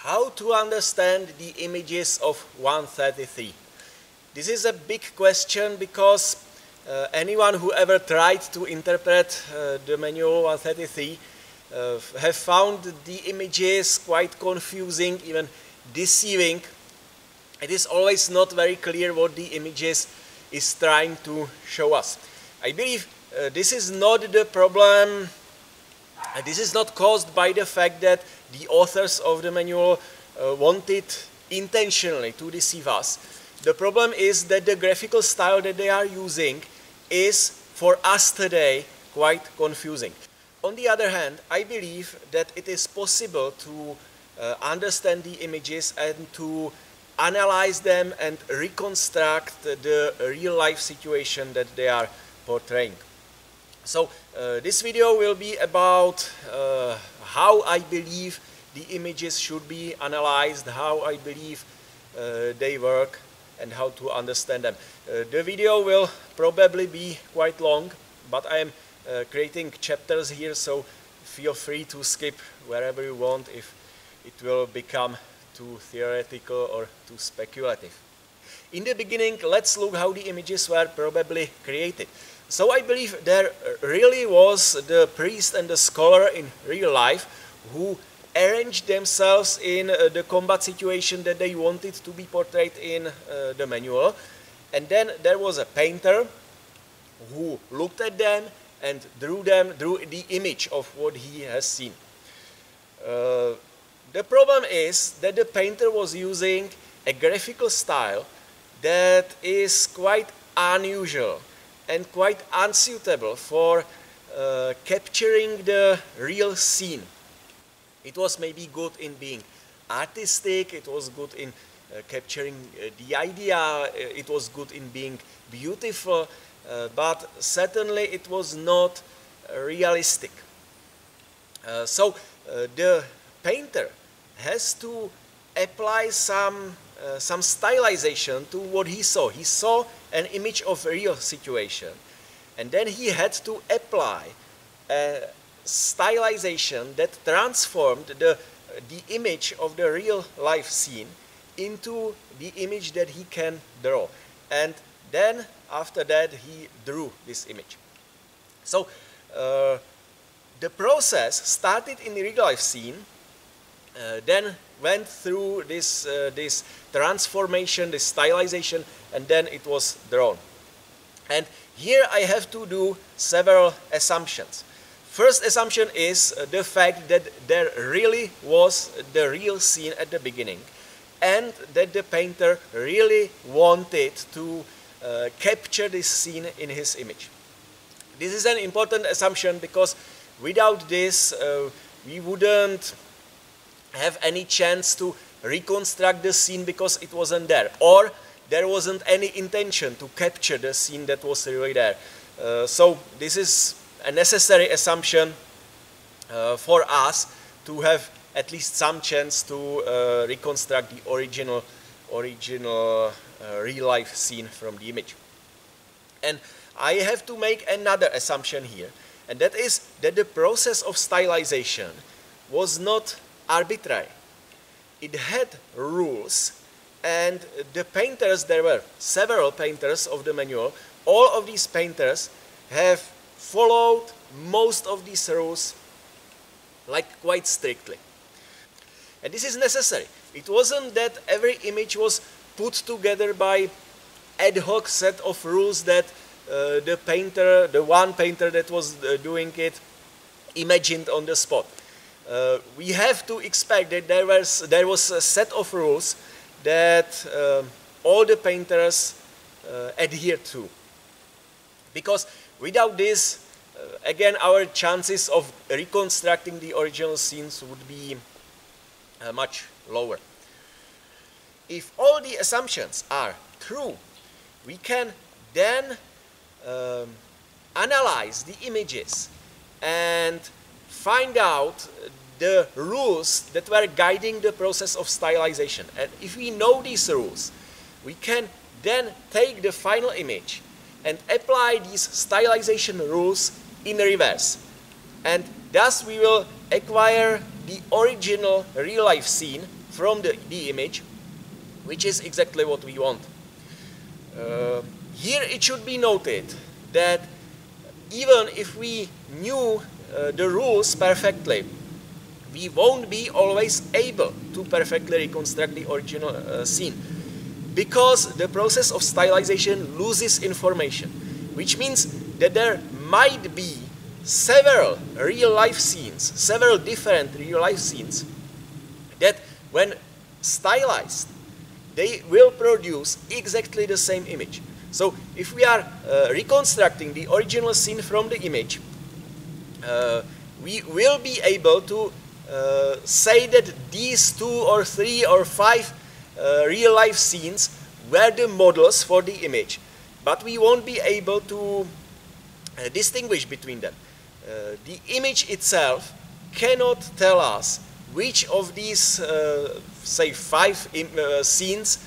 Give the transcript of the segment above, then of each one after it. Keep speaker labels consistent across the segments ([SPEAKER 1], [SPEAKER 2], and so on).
[SPEAKER 1] How to understand the images of 133? This is a big question because anyone who ever tried to interpret the manual 133 have found the images quite confusing, even deceiving. It is always not very clear what the images is trying to show us. I believe this is not the problem. This is not caused by the fact that the authors of the manual wanted intentionally to deceive us. The problem is that the graphical style that they are using is, for us today, quite confusing. On the other hand, I believe that it is possible to understand the images and to analyze them and reconstruct the real-life situation that they are portraying. So this video will be about how I believe the images should be analyzed, how I believe they work, and how to understand them. The video will probably be quite long, but I am creating chapters here, so feel free to skip wherever you want if it will become too theoretical or too speculative. In the beginning, let's look how the images were probably created. So I believe there really was the priest and the scholar in real life who arranged themselves in the combat situation that they wanted to be portrayed in the manual. And then there was a painter who looked at them and drew the image of what he has seen. The problem is that the painter was using a graphical style that is quite unusual and quite unsuitable for capturing the real scene. It was maybe good in being artistic, it was good in capturing the idea, it was good in being beautiful, but certainly it was not realistic. So the painter has to apply some stylization to what he saw. He saw an image of a real situation, and then he had to apply a stylization that transformed the image of the real life scene into the image that he can draw. And then after that he drew this image. So the process started in the real life scene, then went through this transformation, this stylization, and then it was drawn. And here I have to do several assumptions. First assumption is the fact that there really was the real scene at the beginning, and that the painter really wanted to capture this scene in his image. This is an important assumption because without this we wouldn't have any chance to reconstruct the scene because it wasn't there, or there wasn't any intention to capture the scene that was really there. So this is a necessary assumption for us to have at least some chance to reconstruct the original real-life scene from the image. And I have to make another assumption here, and that is that the process of stylization was not arbitrary. It had rules, and the painters, there were several painters of the manual, all of these painters have followed most of these rules like quite strictly. And this is necessary. It wasn't that every image was put together by ad hoc set of rules that the one painter that was doing it imagined on the spot. We have to expect that there was a set of rules that all the painters adhere to. Because without this, again, our chances of reconstructing the original scenes would be much lower. If all the assumptions are true, we can then analyze the images and find out the rules that were guiding the process of stylization. And if we know these rules, we can then take the final image and apply these stylization rules in reverse. And thus we will acquire the original real-life scene from the image, which is exactly what we want. Here it should be noted that even if we knew the rules perfectly, we won't be always able to perfectly reconstruct the original scene, because the process of stylization loses information, which means that there might be several real-life scenes, several different real-life scenes, that when stylized, they will produce exactly the same image. So if we are reconstructing the original scene from the image, we will be able to say that these 2 or 3 or 5 real-life scenes were the models for the image, but we won't be able to distinguish between them. The image itself cannot tell us which of these, say, 5 scenes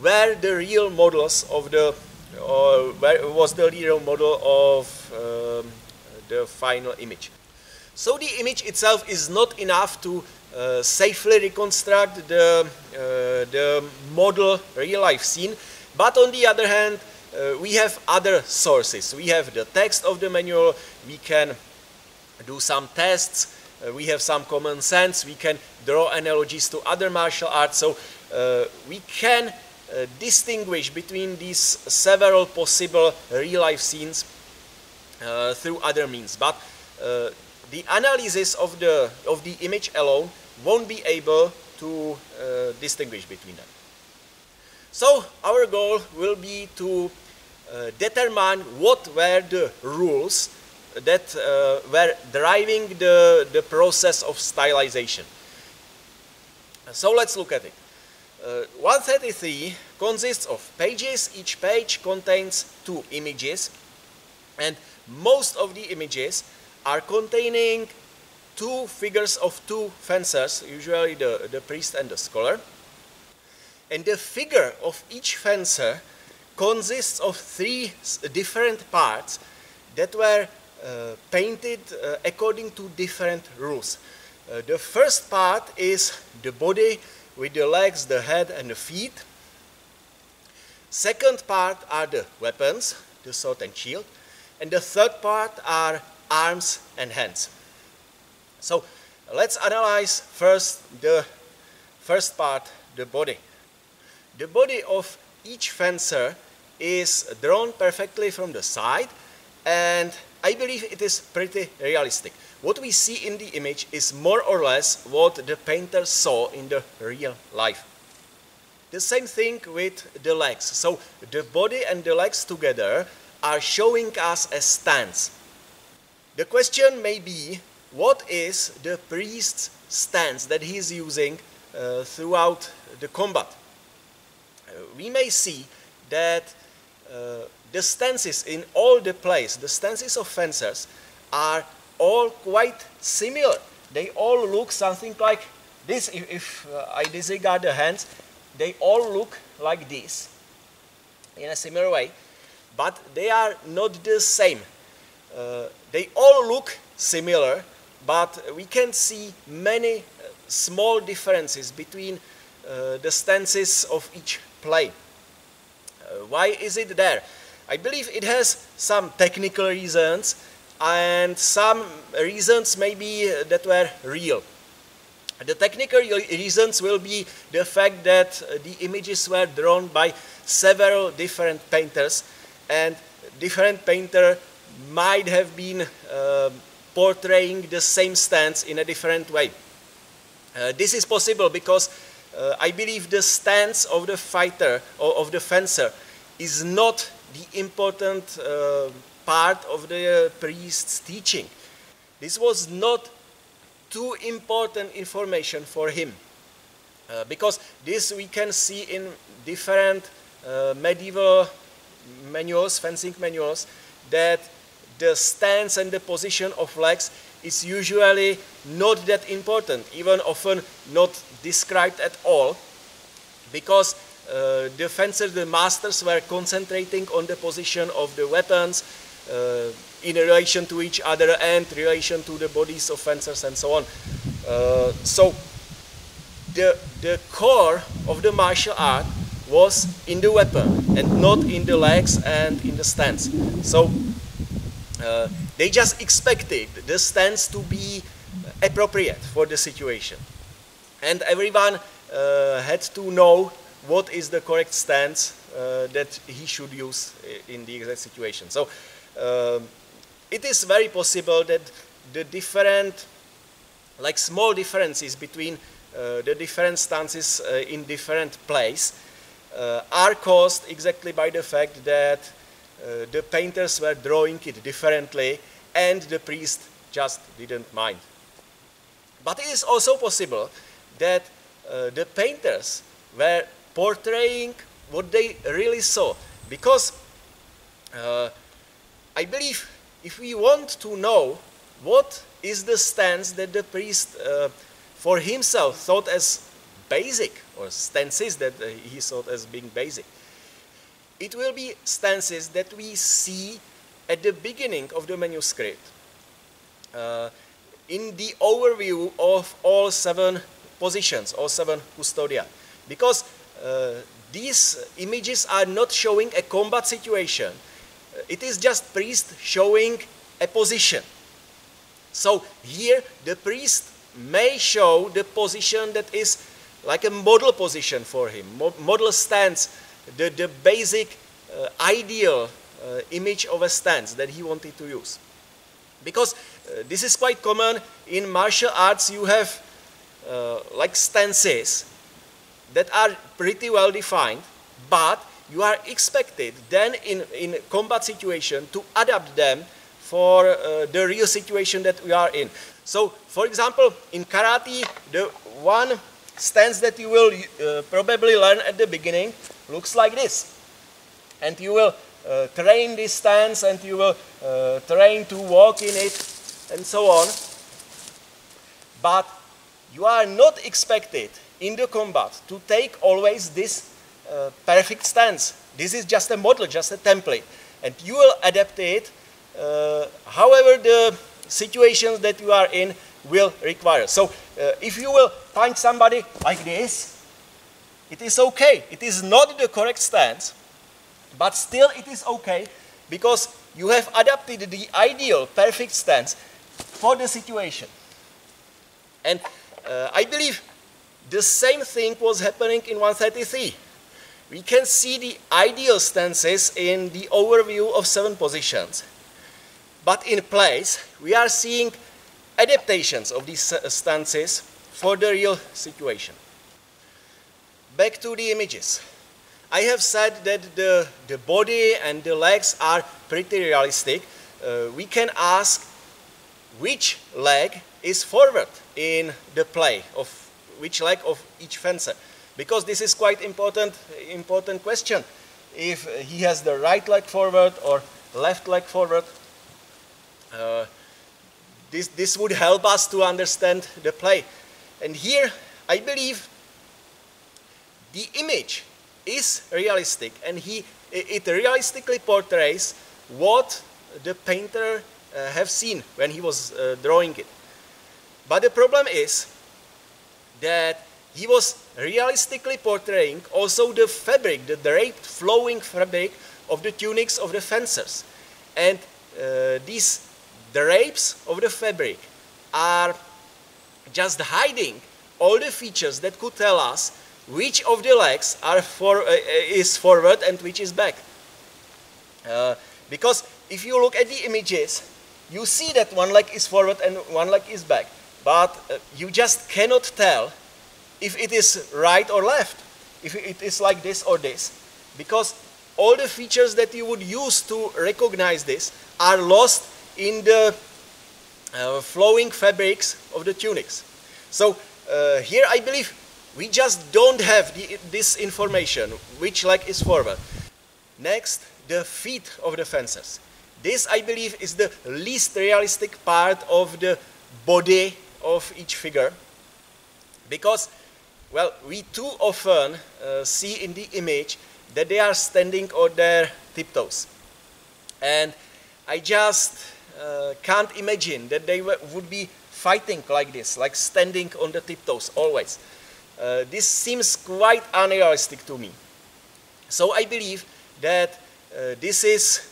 [SPEAKER 1] were the real models of the, or where was the real model of the final image. So the image itself is not enough to safely reconstruct the model real-life scene, but on the other hand, we have other sources. We have the text of the manual, we can do some tests, we have some common sense, we can draw analogies to other martial arts, so we can distinguish between these several possible real-life scenes through other means. But the analysis of the image alone won't be able to distinguish between them. So our goal will be to determine what were the rules that were driving the process of stylization. So let's look at it. 133 consists of pages. Each page contains 2 images, and most of the images are containing 2 figures of 2 fencers, usually the priest and the scholar. And the figure of each fencer consists of 3 different parts that were painted according to different rules. The first part is the body with the legs, the head and the feet. Second part are the weapons, the sword and shield. And the third part are arms and hands. So let's analyze first the first part, the body. The body of each fencer is drawn perfectly from the side, and I believe it is pretty realistic. What we see in the image is more or less what the painter saw in the real life. The same thing with the legs. So the body and the legs together are showing us a stance. The question may be, what is the priest's stance that he is using throughout the combat? We may see that the stances in all the plays, the stances of fencers, are all quite similar. They all look something like this. If I disregard the hands, they all look like this in a similar way, but they are not the same. They all look similar, but we can see many small differences between the stances of each play. Why is it there? I believe it has some technical reasons, and some reasons maybe that were real. The technical reasons will be the fact that the images were drawn by several different painters, and different painter might have been portraying the same stance in a different way. This is possible because I believe the stance of the fighter or of the fencer is not the important part of the priest's teaching. This was not too important information for him, because this we can see in different medieval manuals, fencing manuals, that the stance and the position of legs is usually not that important, even often not described at all, because the fencers, the masters, were concentrating on the position of the weapons in relation to each other and relation to the bodies of fencers and so on. So the core of the martial art was in the weapon and not in the legs and in the stance. So they just expected the stance to be appropriate for the situation. And everyone had to know what is the correct stance that he should use in the exact situation. So it is very possible that the different, like small differences between the different stances in different places are caused exactly by the fact that the painters were drawing it differently and the priest just didn't mind. But it is also possible that the painters were portraying what they really saw, because I believe if we want to know what is the stance that the priest for himself thought as basic, or stances that he thought as being basic, it will be stances that we see at the beginning of the manuscript in the overview of all 7 positions, all 7 custodia. Because these images are not showing a combat situation. It is just priest showing a position. So here the priest may show the position that is like a model position for him, model stance, the basic ideal image of a stance that he wanted to use. Because this is quite common in martial arts. You have like stances that are pretty well defined, but you are expected then in combat situation to adapt them for the real situation that we are in. So, for example, in karate, the one stance that you will probably learn at the beginning looks like this. And you will train this stance, and you will train to walk in it, and so on. But you are not expected in the combat to take always this perfect stance. This is just a model, just a template. And you will adapt it however the situations that you are in will require. So if you will find somebody like this, it is okay. It is not the correct stance, but still it is okay, because you have adapted the ideal perfect stance for the situation. And I believe the same thing was happening in 133. We can see the ideal stances in the overview of 7 positions. But in place, we are seeing adaptations of these stances for the real situation. Back to the images. I have said that the body and the legs are pretty realistic. We can ask which leg is forward in the play, of which leg of each fencer, because this is quite important question. If he has the right leg forward or left leg forward, this would help us to understand the play. And here I believe the image is realistic, and it realistically portrays what the painter have seen when he was drawing it. But the problem is that he was realistically portraying also the fabric, the draped flowing fabric of the tunics of the fencers. And these drapes of the fabric are just hiding all the features that could tell us which of the legs is forward and which is back. Because if you look at the images, you see that one leg is forward and one leg is back. But you just cannot tell if it is right or left, if it is like this or this, because all the features that you would use to recognize this are lost in the flowing fabrics of the tunics. So here I believe we just don't have this information, which leg is forward. Next, the feet of the fencers. This, I believe, is the least realistic part of the body of each figure, because, well, we too often see in the image that they are standing on their tiptoes. And I just can't imagine that they would be fighting like this, like standing on the tiptoes always. this seems quite unrealistic to me. So I believe that this is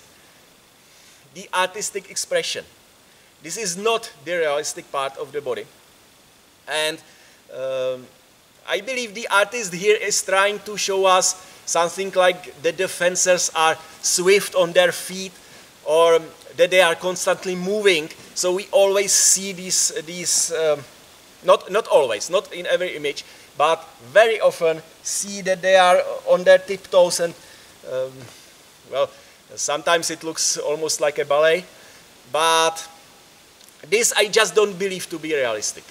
[SPEAKER 1] the artistic expression. This is not the realistic part of the body. And I believe the artist here is trying to show us something like that the fencers are swift on their feet, or that they are constantly moving. So we always see these not always, not in every image, but very often see that they are on their tiptoes, and well, sometimes it looks almost like a ballet, but this I just don't believe to be realistic.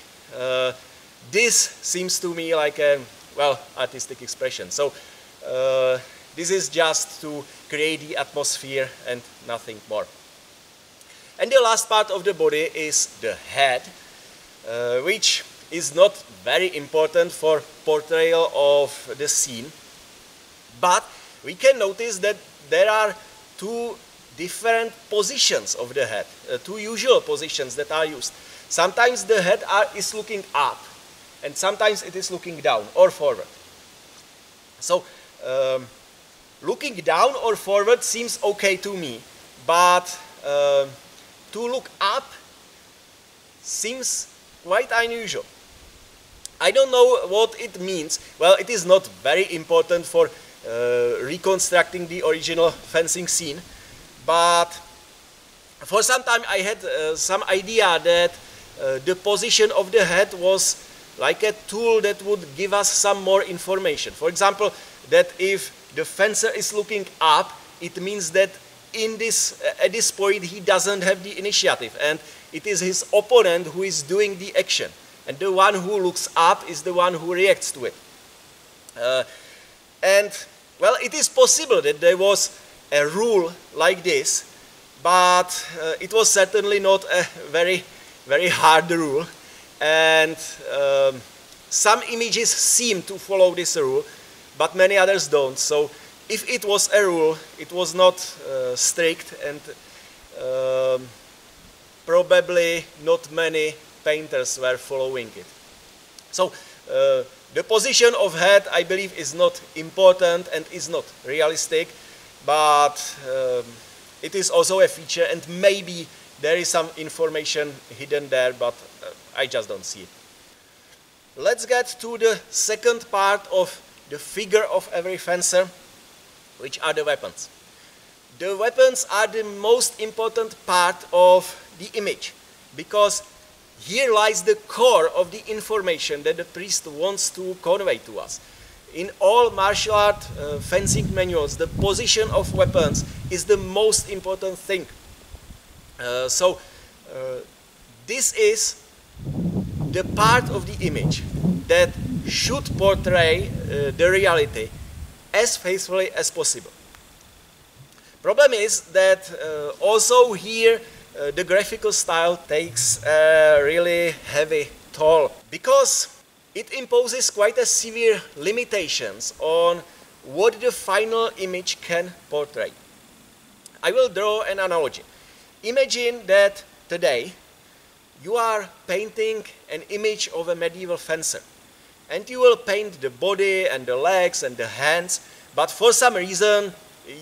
[SPEAKER 1] This seems to me like a, well, artistic expression. So this is just to create the atmosphere and nothing more. And the last part of the body is the head, which is not very important for portrayal of the scene, but we can notice that there are two different positions of the head, two usual positions that are used. Sometimes the head is looking up, and sometimes it is looking down or forward. So looking down or forward seems okay to me, but to look up seems quite unusual. I don't know what it means. Well, it is not very important for reconstructing the original fencing scene, but for some time I had some idea that the position of the head was like a tool that would give us some more information. For example, that if the fencer is looking up, it means that at this point he doesn't have the initiative, and it is his opponent who is doing the action, and the one who looks up is the one who reacts to it. And well, it is possible that there was a rule like this, but it was certainly not a very hard rule, and some images seem to follow this rule, but many others don't. So if it was a rule, it was not strict, and probably not many painters were following it. So the position of head, I believe, is not important and is not realistic, but it is also a feature, and maybe there is some information hidden there, but I just don't see it. Let's get to the second part of the figure of every fencer, which are the weapons. The weapons are the most important part of the image, because here lies the core of the information that the priest wants to convey to us. In all martial art fencing manuals, the position of weapons is the most important thing. So this is the part of the image that should portray the reality as faithfully as possible. Problem is that also here the graphical style takes a really heavy toll, because it imposes quite a severe limitations on what the final image can portray. I will draw an analogy. Imagine that today you are painting an image of a medieval fencer, and you will paint the body and the legs and the hands, but for some reason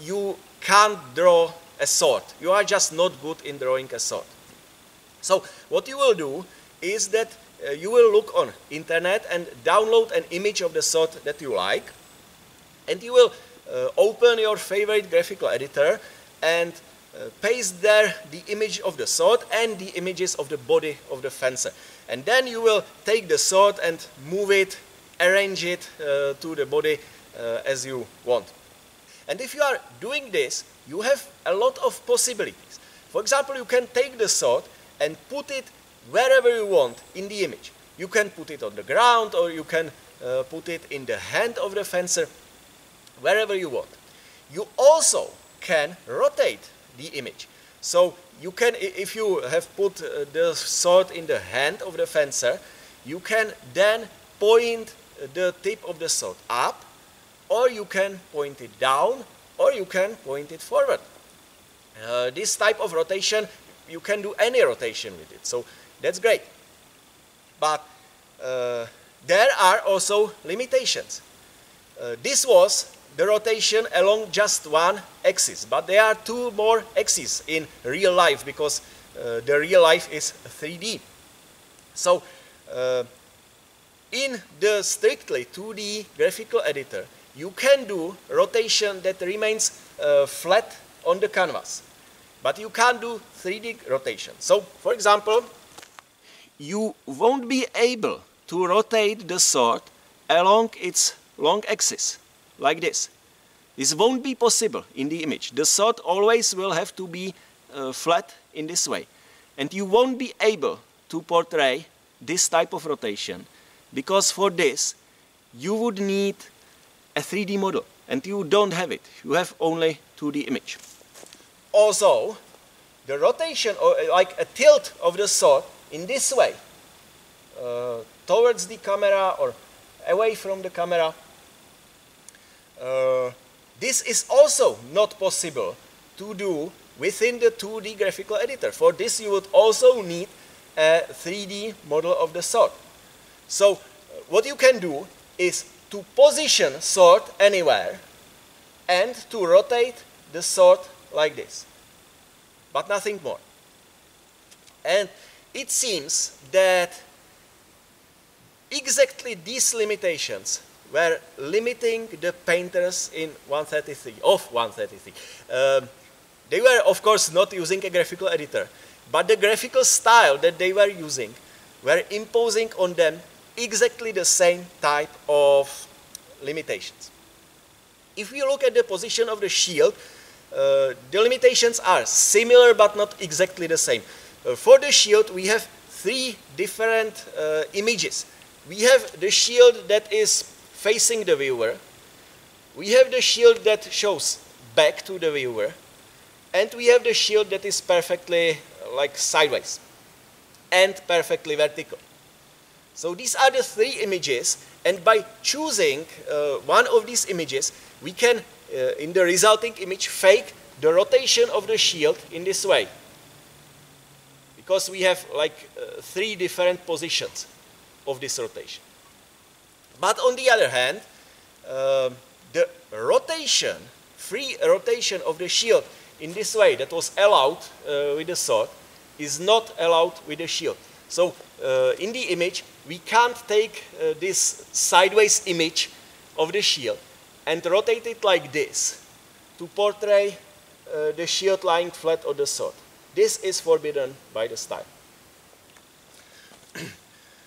[SPEAKER 1] you can't draw a sword. You are just not good in drawing a sword. So what you will do is that you will look on internet and download an image of the sword that you like, and you will open your favorite graphical editor and paste there the image of the sword and the images of the body of the fencer. And then you will take the sword and move it, arrange it to the body as you want. And if you are doing this, you have a lot of possibilities. For example, you can take the sword and put it wherever you want in the image. You can put it on the ground, or you can put it in the hand of the fencer, wherever you want. You also can rotate the image. So you can, if you have put the sword in the hand of the fencer, you can then point the tip of the sword up, or you can point it down, or you can point it forward. This type of rotation, you can do any rotation with it, so that's great. But there are also limitations. This was the rotation along just one axis, but there are two more axes in real life because the real life is 3D. So in the strictly 2D graphical editor, you can do rotation that remains flat on the canvas, but you can't do 3D rotation. So, for example, you won't be able to rotate the sword along its long axis, like this. This won't be possible in the image. The sword always will have to be flat in this way. And you won't be able to portray this type of rotation, because for this you would need a 3D model, and you don't have it. You have only 2D image. Also, the rotation, or like a tilt of the sword in this way, towards the camera or away from the camera, this is also not possible to do within the 2D graphical editor. For this you would also need a 3D model of the sword. So what you can do is to position sword anywhere and to rotate the sword like this, but nothing more. And it seems that exactly these limitations were limiting the painters in 133, of 133. They were, of course, not using a graphical editor, but the graphical style that they were using were imposing on them exactly the same type of limitations. If we look at the position of the shield, the limitations are similar but not exactly the same. For the shield, we have three different images. We have the shield that is facing the viewer. We have the shield that shows back to the viewer. And we have the shield that is perfectly like sideways and perfectly vertical. So these are the three images, and by choosing one of these images, we can, in the resulting image, fake the rotation of the shield in this way. Because we have like three different positions of this rotation. But on the other hand, the rotation, free rotation of the shield in this way that was allowed with the sword is not allowed with the shield. So in the image, we can't take this sideways image of the shield and rotate it like this to portray the shield lying flat on the sword. This is forbidden by the style.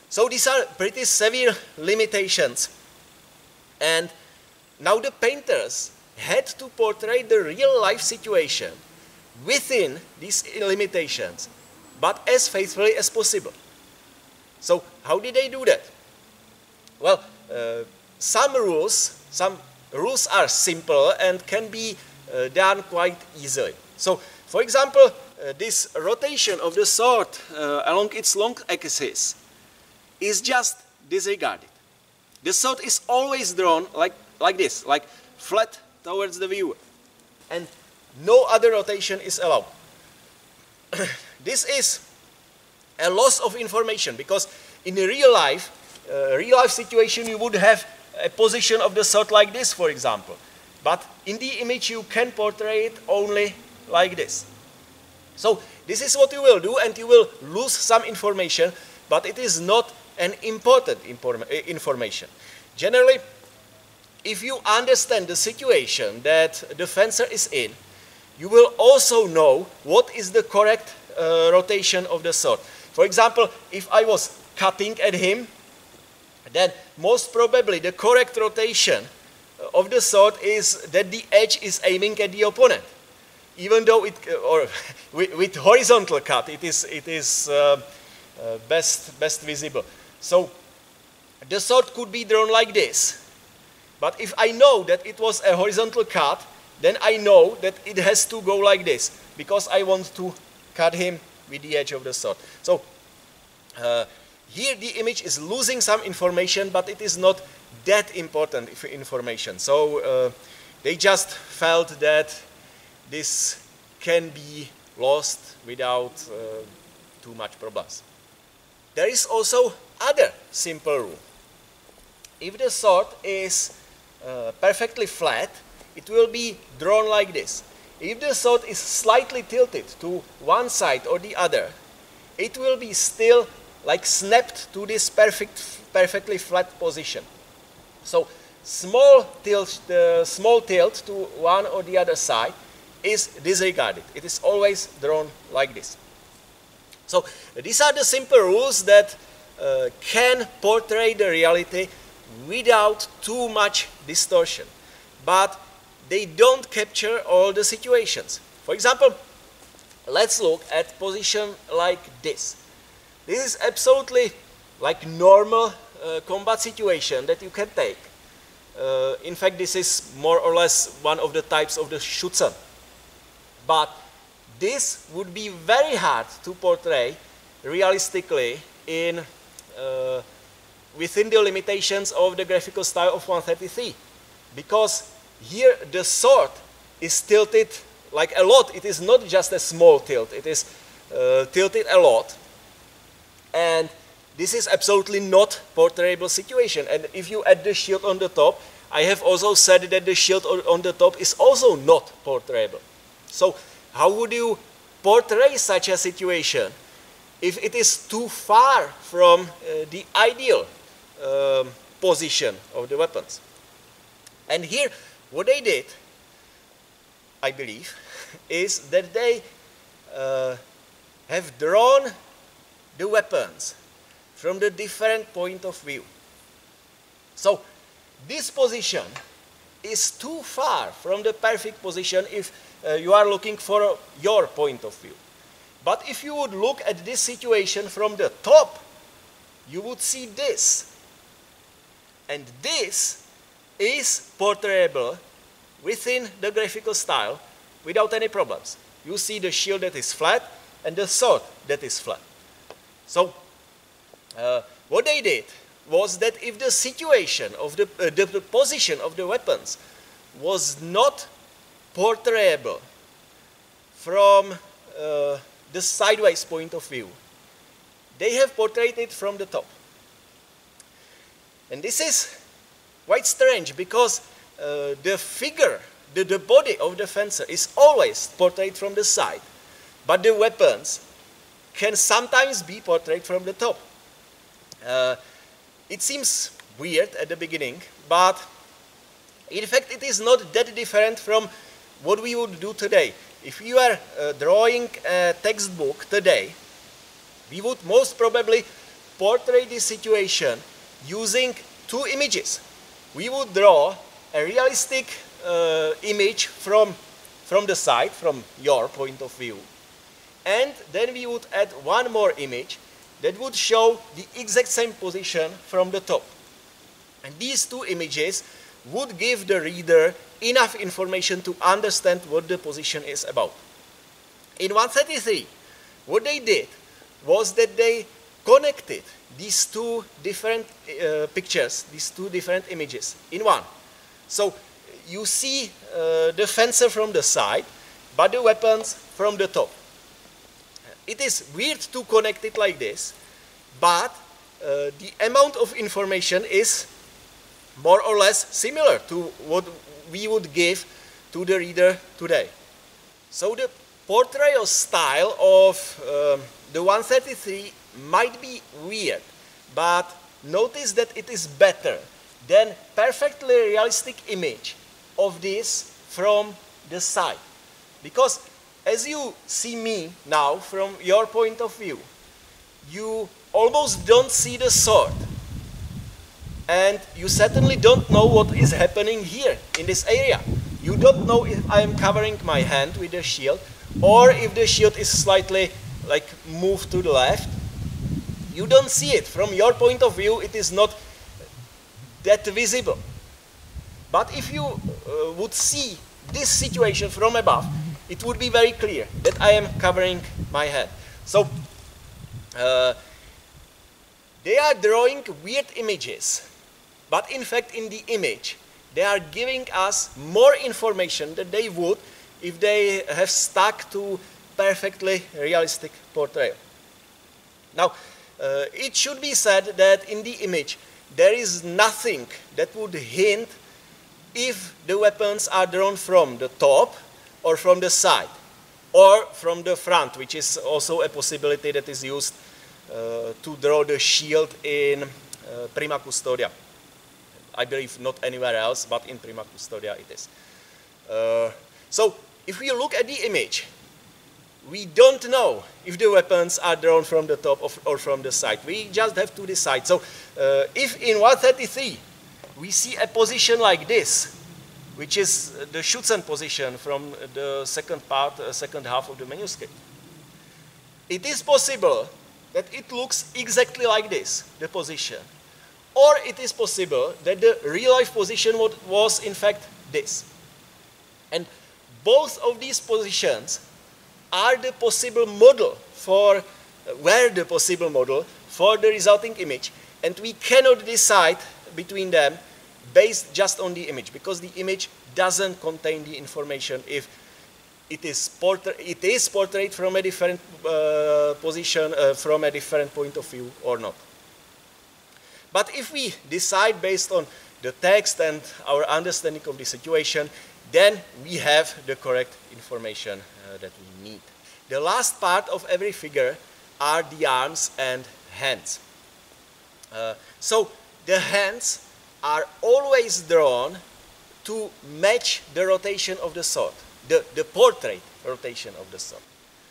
[SPEAKER 1] So these are pretty severe limitations. And now the painters had to portray the real life situation within these limitations, but as faithfully as possible. So how did they do that? Well, some rules are simple and can be done quite easily. So, for example, this rotation of the sword along its long axis is just disregarded. The sword is always drawn like this, like flat towards the viewer, and no other rotation is allowed. This is a loss of information, because in a real life situation you would have a position of the sword like this, for example, but in the image you can portray it only like this. So this is what you will do, and you will lose some information, but it is not an important information. Generally, if you understand the situation that the fencer is in, you will also know what is the correct rotation of the sword. For example, if I was cutting at him, then most probably the correct rotation of the sword is that the edge is aiming at the opponent. Even though with horizontal cut, it is best visible. So the sword could be drawn like this. But if I know that it was a horizontal cut, then I know that it has to go like this, because I want to cut him with the edge of the sword. So here the image is losing some information, but it is not that important information. So they just felt that this can be lost without too much problems. There is also other simple rule. if the sword is perfectly flat, it will be drawn like this. If the sword is slightly tilted to one side or the other, it will be still like snapped to this perfectly flat position. So small tilt to one or the other side is disregarded. It is always drawn like this. So these are the simple rules that can portray the reality without too much distortion. But they don't capture all the situations. For example, let's look at position like this. This is absolutely like normal combat situation that you can take. In fact, this is more or less one of the types of the Schützen. But this would be very hard to portray realistically in within the limitations of the graphical style of 133, because here the sword is tilted like a lot. It is not just a small tilt, it is tilted a lot, and this is absolutely not portrayable situation. And if you add the shield on the top, I have also said that the shield on the top is also not portrayable. So how would you portray such a situation if it is too far from the ideal position of the weapons? And here what they did, I believe, is that they have drawn the weapons from the different point of view. So this position is too far from the perfect position if you are looking for your point of view. But if you would look at this situation from the top, you would see this. And this is portrayable within the graphical style without any problems. You see the shield that is flat and the sword that is flat. So what they did was that if the situation of the position of the weapons was not portrayable from the sideways point of view, they have portrayed it from the top. And this is quite strange, because the figure, the body of the fencer is always portrayed from the side, but the weapons can sometimes be portrayed from the top. It seems weird at the beginning, but in fact it is not that different from what we would do today. If you are drawing a textbook today, we would most probably portray this situation using two images. We would draw a realistic image from the side, from your point of view, and then we would add one more image that would show the exact same position from the top. And these two images would give the reader enough information to understand what the position is about. In 133, what they did was that they connected these two different pictures, these two different images in one. So you see the fencer from the side, but the weapons from the top. It is weird to connect it like this, but the amount of information is more or less similar to what we would give to the reader today. So the portrayal style of the 133 might be weird, but notice that it is better than perfectly realistic image of this from the side. Because as you see me now from your point of view, you almost don't see the sword. And you certainly don't know what is happening here in this area. You don't know if I am covering my hand with the shield, or if the shield is slightly like moved to the left. You don't see it. From your point of view, it is not that visible. But if you would see this situation from above, it would be very clear that I am covering my head. So they are drawing weird images, but in fact in the image they are giving us more information than they would if they have stuck to perfectly realistic portrayal. Now it should be said that in the image there is nothing that would hint if the weapons are drawn from the top or from the side or from the front, which is also a possibility that is used to draw the shield in prima custodia. I believe not anywhere else, but in prima custodia it is. So if we look at the image, we don't know if the weapons are drawn from the top or from the side. We just have to decide. So if in 133 we see a position like this, which is the Schützen position from the second half of the manuscript, it is possible that it looks exactly like this, the position. Or it is possible that the real-life position was in fact this. And both of these positions are the possible model for, were the possible model for the resulting image. And we cannot decide between them based just on the image, because the image doesn't contain the information if it is portrayed from a different position, from a different point of view or not. But if we decide based on the text and our understanding of the situation, then we have the correct information that we need. The last part of every figure are the arms and hands. So the hands are always drawn to match the rotation of the sword, the portrait rotation of the sword.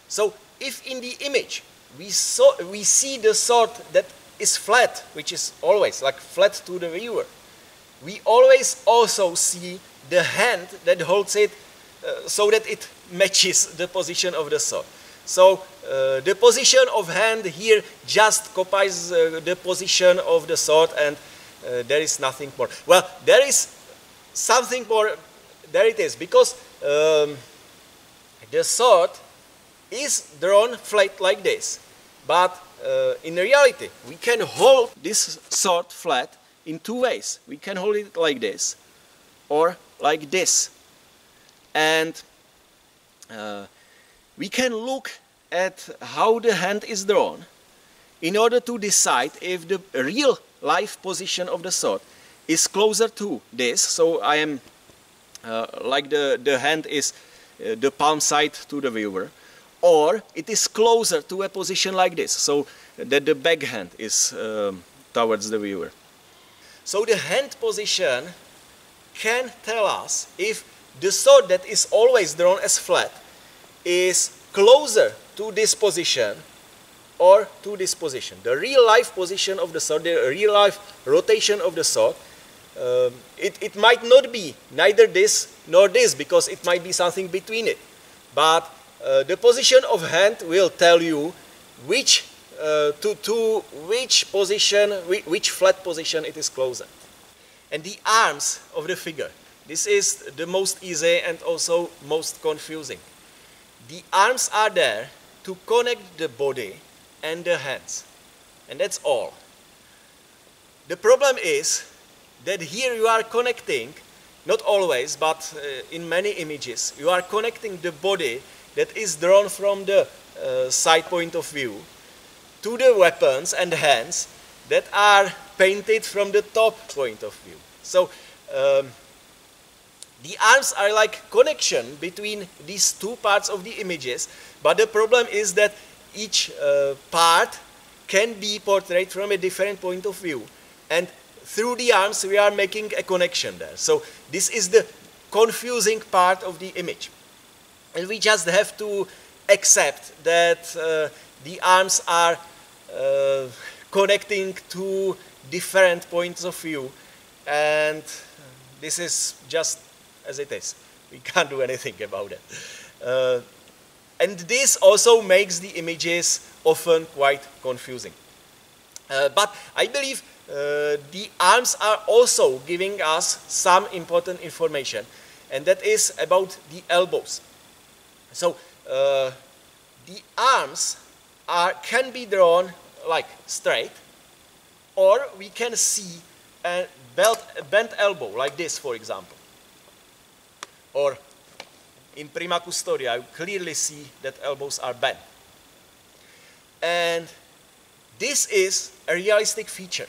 [SPEAKER 1] So if in the image we see the sword that is flat, which is always like flat to the viewer, we always also see the hand that holds it so that it matches the position of the sword. So the position of hand here just copies the position of the sword, and there is nothing more. Well, there is something more, there it is, because the sword is drawn flat like this, but in reality we can hold this sword flat in two ways. We can hold it like this or like this, and we can look at how the hand is drawn in order to decide if the real life position of the sword is closer to this. So I am like the hand is the palm side to the viewer, or it is closer to a position like this, so that the back hand is towards the viewer. So the hand position can tell us if the sword that is always drawn as flat is closer to this position or to this position. The real life position of the sword, the real life rotation of the sword, it might not be neither this nor this, because it might be something between it. But the position of hand will tell you which to which position, which flat position it is closer. And the arms of the figure, this is the most easy and also most confusing. The arms are there to connect the body and the hands, and that's all. The problem is that here you are connecting, not always, but in many images, you are connecting the body that is drawn from the side point of view to the weapons and hands that are painted from the top point of view. So the arms are like connection between these two parts of the images, but the problem is that each part can be portrayed from a different point of view, and through the arms we are making a connection there. So this is the confusing part of the image, and we just have to accept that the arms are connecting to different points of view, and this is just as it is. We can't do anything about it. And this also makes the images often quite confusing. But I believe the arms are also giving us some important information, and that is about the elbows. So the arms can be drawn like straight, or we can see a bent elbow like this, for example. Or in prima custodia, you clearly see that elbows are bent. And this is a realistic feature.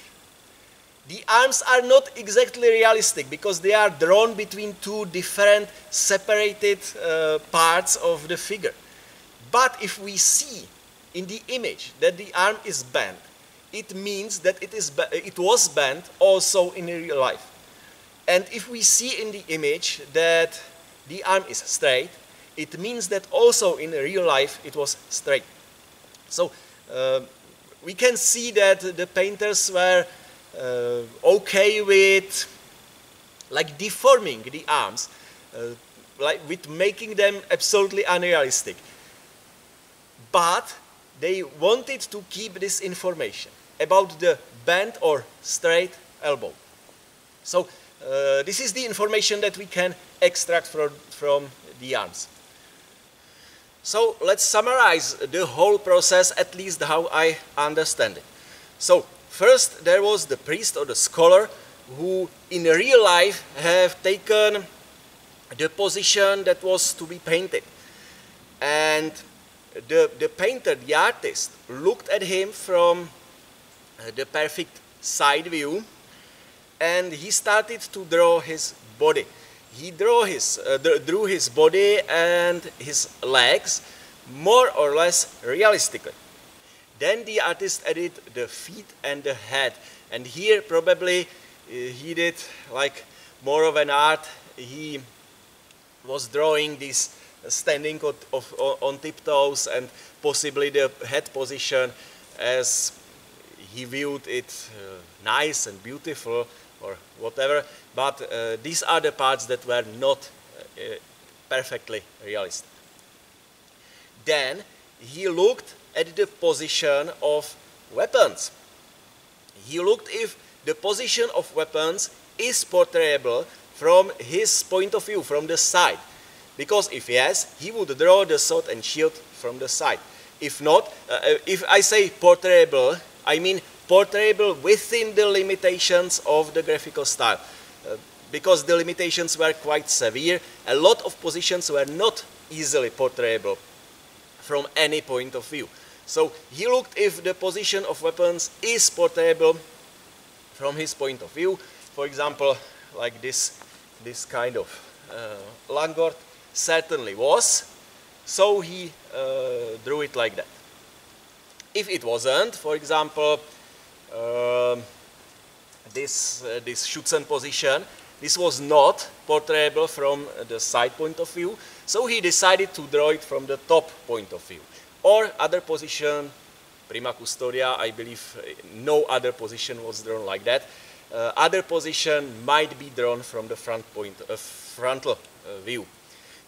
[SPEAKER 1] The arms are not exactly realistic because they are drawn between two different separated parts of the figure. But if we see in the image that the arm is bent, it means that it was bent also in real life. And if we see in the image that the arm is straight, it means that also in real life it was straight. So we can see that the painters were okay with like deforming the arms, like with making them absolutely unrealistic. But they wanted to keep this information about the bent or straight elbow. So this is the information that we can extract from the arms. So let's summarize the whole process, at least how I understand it. So first there was the priest or the scholar who in real life have taken the position that was to be painted. And the painter, the artist, looked at him from the perfect side view, and he started to draw his body. He drew his body and his legs more or less realistically. Then the artist added the feet and the head, and here probably he did like more of an art. He was drawing this standing on tiptoes and possibly the head position as he viewed it nice and beautiful or whatever, but these are the parts that were not perfectly realistic. Then he looked at the position of weapons. He looked if the position of weapons is portrayable from his point of view, from the side. Because if yes, he would draw the sword and shield from the side. If not, if I say portrayable, I mean portrayable within the limitations of the graphical style. Because the limitations were quite severe, a lot of positions were not easily portrayable from any point of view. So he looked if the position of weapons is portrayable from his point of view. For example, like this kind of langort certainly was, so he drew it like that. If it wasn't, for example, this Schützen position, this was not portrayable from the side point of view, so he decided to draw it from the top point of view. Or other position, prima custodia, I believe no other position was drawn like that. Other position might be drawn from the frontal view.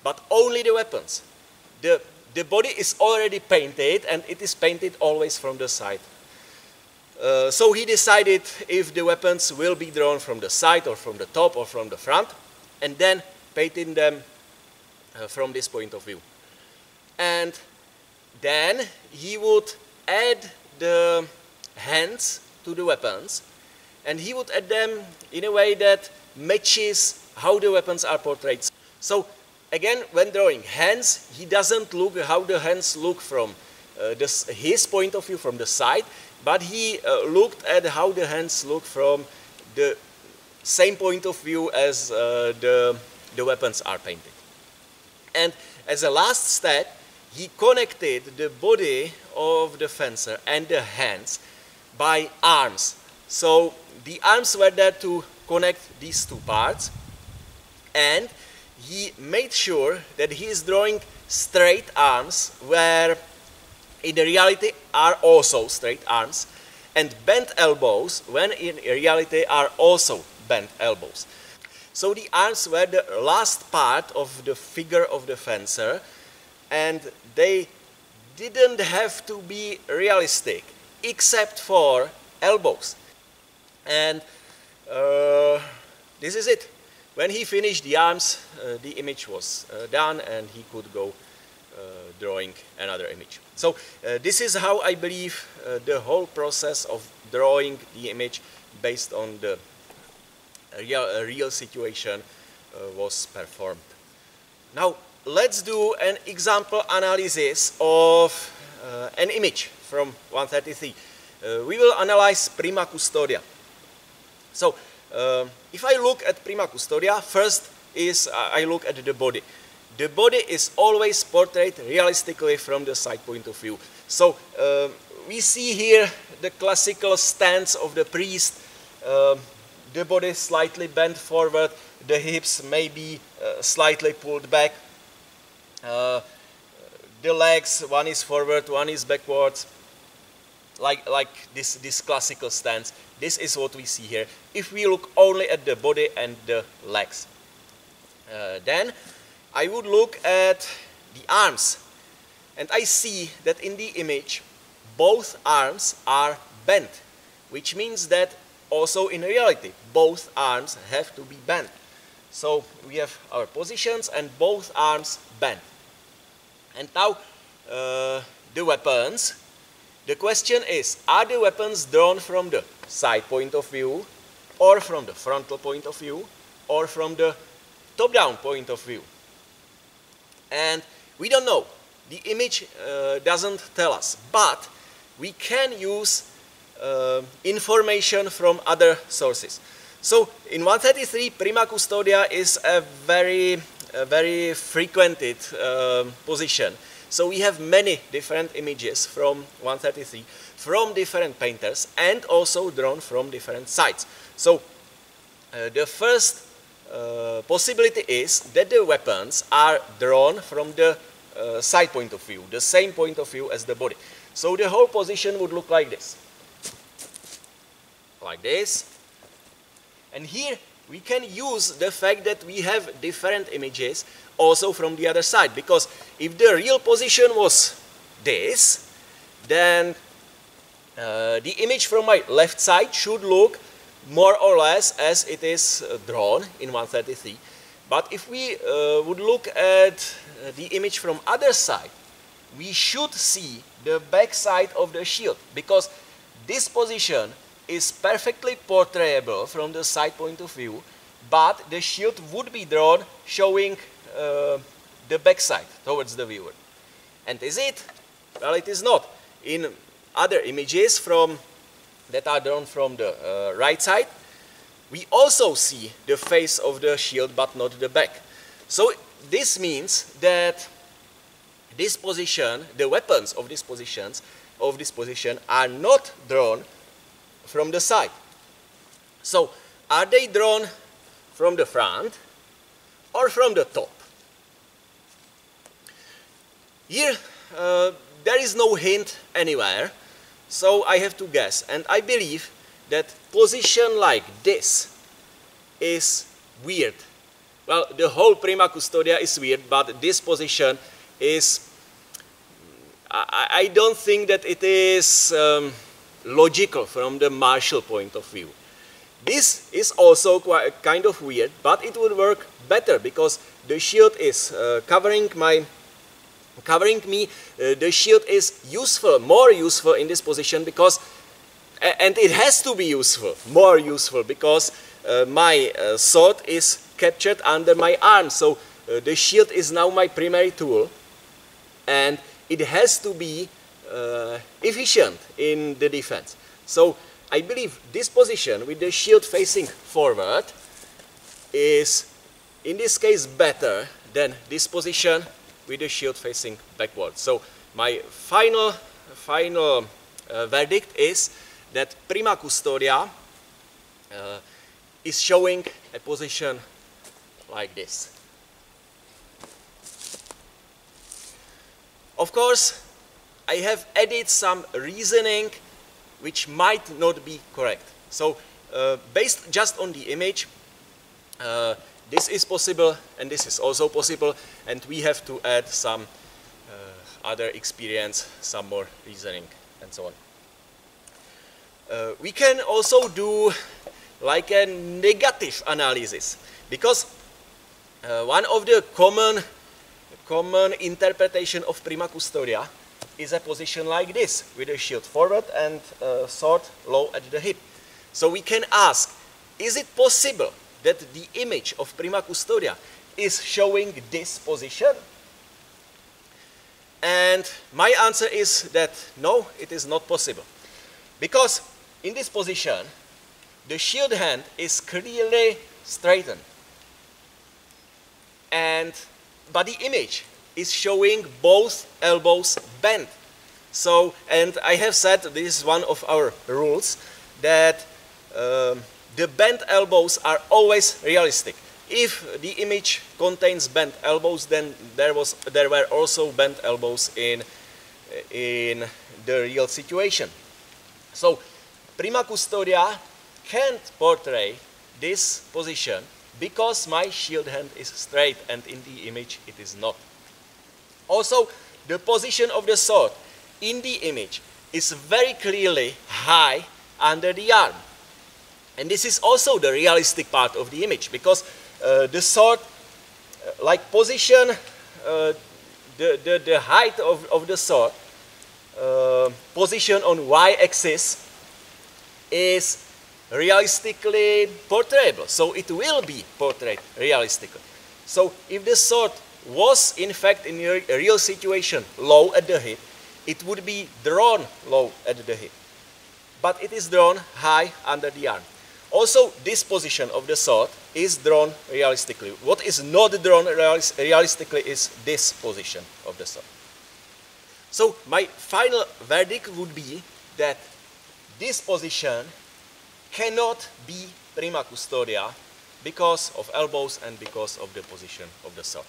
[SPEAKER 1] But only the weapons. The body is already painted, and it is painted always from the side. So he decided if the weapons will be drawn from the side or from the top or from the front, and then painting them from this point of view. And then he would add the hands to the weapons, and he would add them in a way that matches how the weapons are portrayed. So again, when drawing hands, he doesn't look how the hands look from his point of view, from the side, but he looked at how the hands look from the same point of view as the weapons are painted. And as a last step, he connected the body of the fencer and the hands by arms. So the arms were there to connect these two parts, and he made sure that he is drawing straight arms where in reality are also straight arms, and bent elbows when in reality are also bent elbows. So the arms were the last part of the figure of the fencer, and they didn't have to be realistic except for elbows. And this is it. When he finished the arms, the image was done, and he could go drawing another image. So this is how I believe the whole process of drawing the image based on the real situation was performed. Now let's do an example analysis of an image from 133. We will analyze prima custodia. So if I look at prima custodia, first is I look at the body. The body is always portrayed realistically from the side point of view. So we see here the classical stance of the priest, the body slightly bent forward, the hips may be slightly pulled back, the legs, one is forward, one is backwards, like this classical stance. This is what we see here. If we look only at the body and the legs. Then I would look at the arms, and I see that in the image both arms are bent, which means that also in reality both arms have to be bent. So we have our positions and both arms bent. And now the weapons. The question is, are the weapons drawn from the side point of view, or from the frontal point of view, or from the top-down point of view? And we don't know. The image doesn't tell us, but we can use information from other sources. So in 133, prima custodia is a very frequented position. So we have many different images from 133, from different painters, and also drawn from different sides. So the first possibility is that the weapons are drawn from the side point of view, the same point of view as the body. So the whole position would look like this. Like this. And here we can use the fact that we have different images also from the other side, because if the real position was this, then the image from my left side should look more or less as it is drawn in 133. But if we would look at the image from other side, we should see the back side of the shield, because this position is perfectly portrayable from the side point of view, but the shield would be drawn showing the back side towards the viewer. And is it? Well, it is not. In other images that are drawn from the right side, we also see the face of the shield but not the back. So this means that this position, the weapons of this position are not drawn from the side. So are they drawn from the front or from the top? Here there is no hint anywhere, so I have to guess, and I believe that position like this is weird. Well, the whole prima custodia is weird, but this position is, I don't think that it is logical from the martial point of view. This is also quite kind of weird, but it would work better because the shield is covering me. The shield is useful, more useful in this position because, and it has to be useful, more useful, because my sword is captured under my arm. So the shield is now my primary tool, and it has to be efficient in the defense. So I believe this position with the shield facing forward is in this case better than this position with the shield facing backward. So my final verdict is that prima custodia is showing a position like this. Of course, I have added some reasoning which might not be correct. So based just on the image, this is possible and this is also possible, and we have to add some other experience, some more reasoning, and so on. We can also do like a negative analysis, because one of the common interpretation of prima custodia is a position like this, with a shield forward and sword low at the hip. So we can ask, is it possible that the image of prima custodia is showing this position? And my answer is that no, it is not possible. Because in this position, the shield hand is clearly straightened. But the image is showing both elbows bent. So, and I have said, this is one of our rules, that the bent elbows are always realistic. If the image contains bent elbows, then there were also bent elbows in the real situation. So, prima custodia can't portray this position because my shield hand is straight and in the image it is not. Also, the position of the sword in the image is very clearly high under the arm. And this is also the realistic part of the image, because the sword, like position, the height of the sword, position on y-axis is realistically portrayable. So it will be portrayed realistically. So if the sword was in fact in a real situation low at the hip, it would be drawn low at the hip. But it is drawn high under the arm. Also, this position of the sword is drawn realistically. What is not drawn realistically is this position of the sword. So my final verdict would be that this position cannot be prima custodia because of elbows and because of the position of the sword.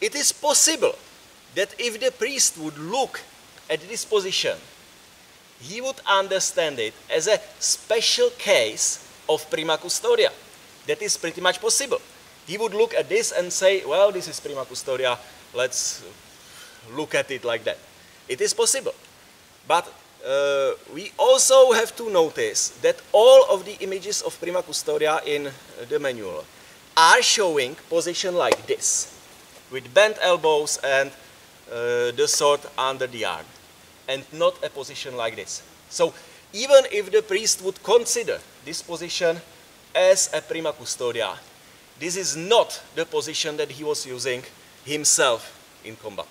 [SPEAKER 1] It is possible that if the priest would look at this position, he would understand it as a special case of prima custodia. That is pretty much possible. He would look at this and say, well, this is prima custodia, let's look at it like that. It is possible. But we also have to notice that all of the images of prima custodia in the manual are showing position like this, with bent elbows and the sword under the arm, and not a position like this. So even if the priest would consider this position as a prima custodia, this is not the position that he was using himself in combat.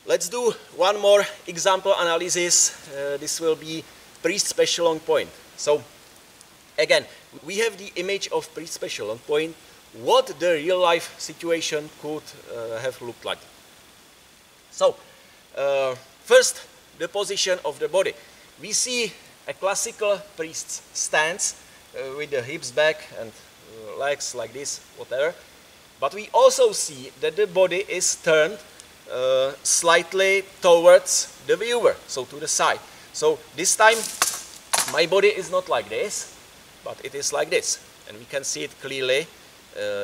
[SPEAKER 1] Let's do one more example analysis. This will be priest special long point. So again, we have the image of priest special long point, what the real life situation could have looked like. So first, the position of the body. We see a classical priest's stance with the hips back and legs like this, whatever. But we also see that the body is turned slightly towards the viewer, so to the side. So this time my body is not like this, but it is like this, and we can see it clearly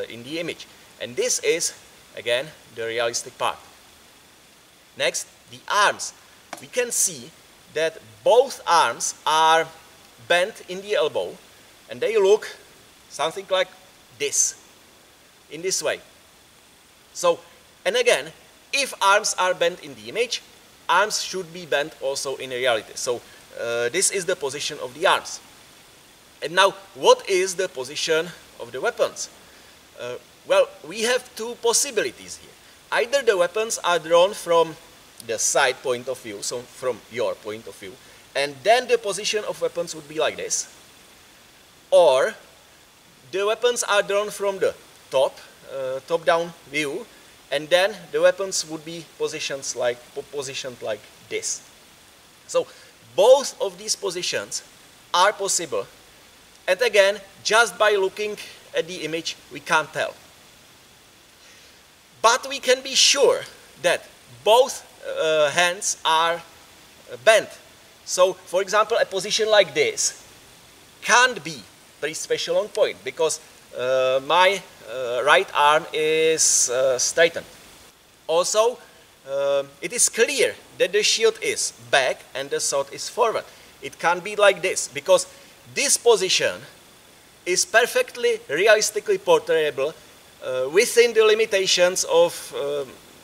[SPEAKER 1] in the image. And this is, again, the realistic part. Next, the arms. We can see that both arms are bent in the elbow, and they look something like this, in this way. So, and again, if arms are bent in the image, arms should be bent also in reality. So this is the position of the arms. And now, what is the position of the weapons? Well, we have two possibilities here. Either the weapons are drawn from the side point of view, so from your point of view, and then the position of weapons would be like this. Or the weapons are drawn from the top-down view, and then the weapons would be positioned like this. So both of these positions are possible, and again, just by looking at the image, we can't tell. But we can be sure that both hands are bent. So, for example, a position like this can't be priest special long point because my right arm is straightened. Also, it is clear that the shield is back and the sword is forward. It can't be like this because this position is perfectly realistically portrayable within the limitations of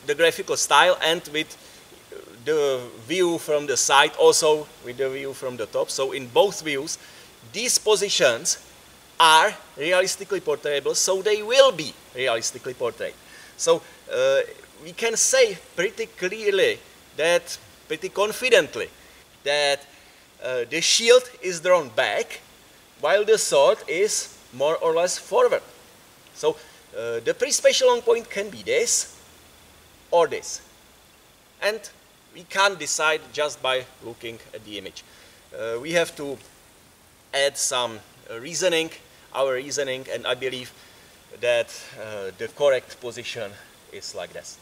[SPEAKER 1] the graphical style and with the view from the side, also with the view from the top. So in both views, these positions are realistically portrayable, so they will be realistically portrayed. So we can say pretty clearly that, pretty confidently, that the shield is drawn back while the sword is more or less forward. So the pre-spatial long point can be this or this. And we can't decide just by looking at the image. We have to add some reasoning, our reasoning, and I believe that the correct position is like this.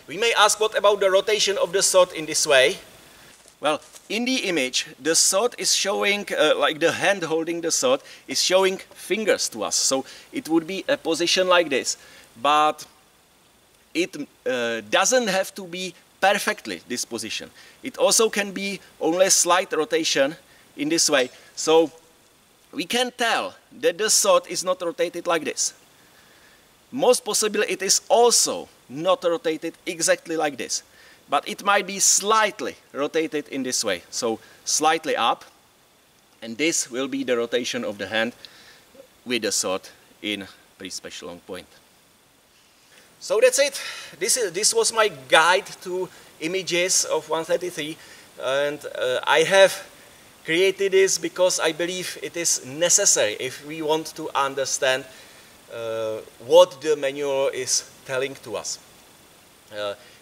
[SPEAKER 1] We may ask, what about the rotation of the sword in this way? Well, in the image, the sword is showing, like the hand holding the sword, is showing fingers to us. So it would be a position like this. But it doesn't have to be perfectly this position. It also can be only a slight rotation in this way. So we can tell that the sword is not rotated like this. Most possibly it is also not rotated exactly like this, but it might be slightly rotated in this way. So slightly up, and this will be the rotation of the hand with the sword in pre-spatial long point. So that's it. This was my guide to images of 133, and I have created this because I believe it is necessary if we want to understand what the manual is telling to us.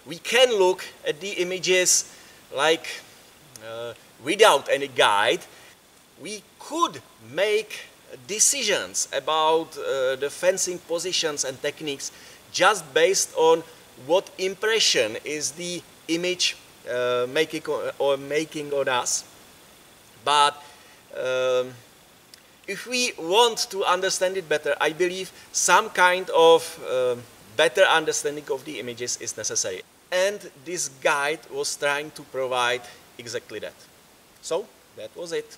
[SPEAKER 1] We can look at the images like without any guide. We could make decisions about the fencing positions and techniques just based on what impression is the image making on us. But if we want to understand it better, I believe some kind of better understanding of the images is necessary. And this guide was trying to provide exactly that. So that was it.